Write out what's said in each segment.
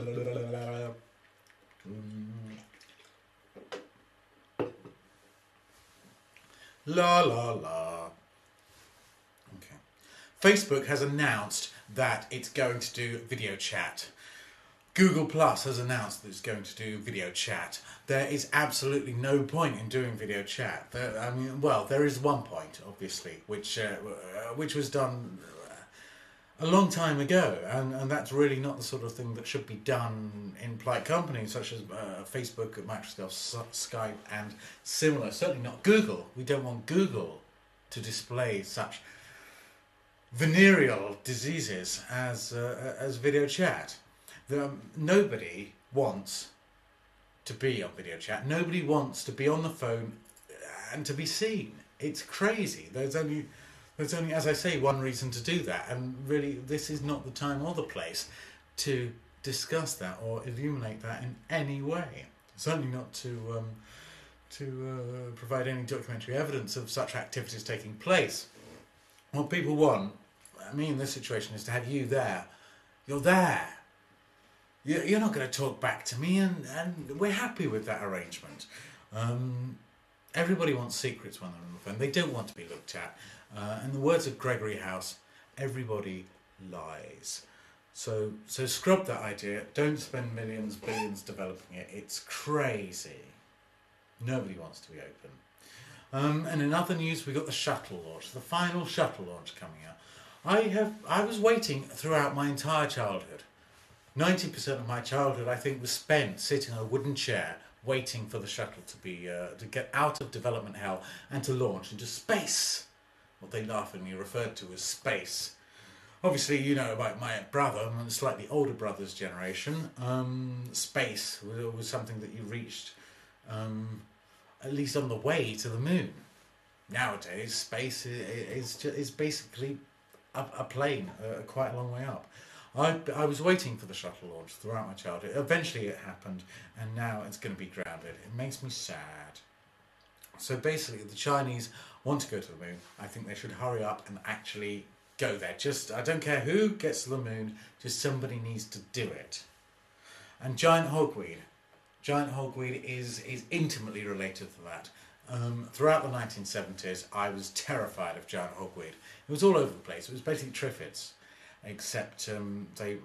La la la. Okay. Facebook has announced that it's going to do video chat. Google Plus has announced that it's going to do video chat. There is absolutely no point in doing video chat. There is one point, obviously, which was done a long time ago, and that's really not the sort of thing that should be done in polite companies such as Facebook, Microsoft, Skype, and similar. Certainly not Google. We don't want Google to display such venereal diseases as video chat. Nobody wants to be on video chat. Nobody wants to be on the phone and to be seen. It's crazy. There's only, as I say, one reason to do that, and really, this is not the time or the place to discuss that or illuminate that in any way. Certainly not to provide any documentary evidence of such activities taking place. What people want, in this situation, is to have you there. You're there. You're not going to talk back to me, and we're happy with that arrangement. Everybody wants secrets when they're on the phone. They don't want to be looked at. In the words of Gregory House, everybody lies. So scrub that idea. Don't spend millions, billions developing it. It's crazy. Nobody wants to be open. And in other news, we got the shuttle launch, the final shuttle launch coming out. I was waiting throughout my entire childhood. 90% of my childhood, I think, was spent sitting on a wooden chair waiting for the shuttle to get out of development hell and to launch into space. What they laughingly referred to as space. Obviously, you know about my brother, and slightly older brother's generation. Space was something that you reached at least on the way to the moon. Nowadays, space is basically a plane, quite a long way up. I was waiting for the shuttle launch throughout my childhood. Eventually it happened, and now it's going to be grounded. It makes me sad. So basically, the Chinese want to go to the moon. I think they should hurry up and actually go there. I don't care who gets to the moon, just somebody needs to do it. And giant hogweed. Giant hogweed is intimately related to that. Throughout the 1970s, I was terrified of giant hogweed. It was all over the place. It was basically triffids. Except they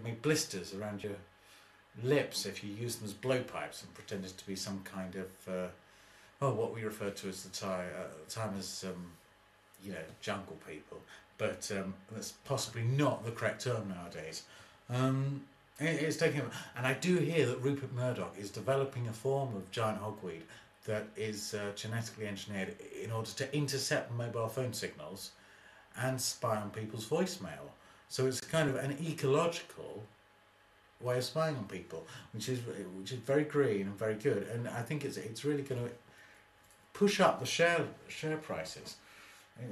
made blisters around your lips if you used them as blowpipes and pretended to be some kind of what we referred to as the time as jungle people, but that's possibly not the correct term nowadays. It's taking, and I do hear that Rupert Murdoch is developing a form of giant hogweed that is genetically engineered in order to intercept mobile phone signals and spy on people's voicemail. So it's kind of an ecological way of spying on people, which is very green and very good. And I think it's really going to push up the share prices.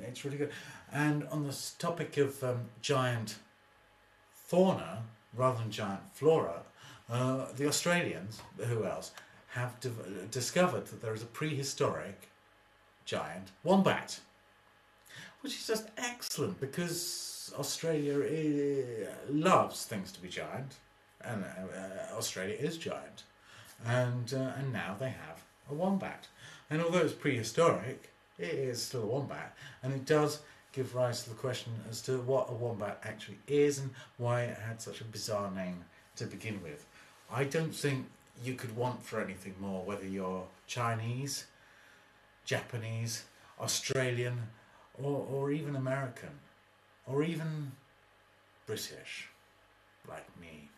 It's really good. And on this topic of giant fauna rather than giant flora, the Australians, who else, have discovered that there is a prehistoric giant wombat, which is just excellent because Australia loves things to be giant, and Australia is giant, and now they have a wombat. And although it's prehistoric, it is still a wombat, and it does give rise to the question as to what a wombat actually is and why it had such a bizarre name to begin with. I don't think you could want for anything more, whether you're Chinese, Japanese, Australian, or even American, or even British, like me.